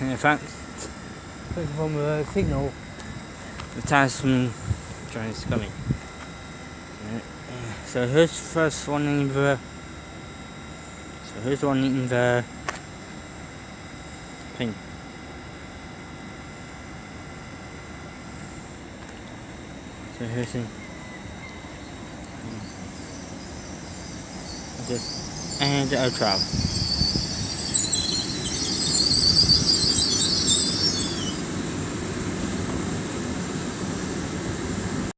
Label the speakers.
Speaker 1: In fact,
Speaker 2: Looking from a signal.
Speaker 1: the tires from trains coming. So who's the first one in the? So who's the one in the thing? So who's in? And the travel.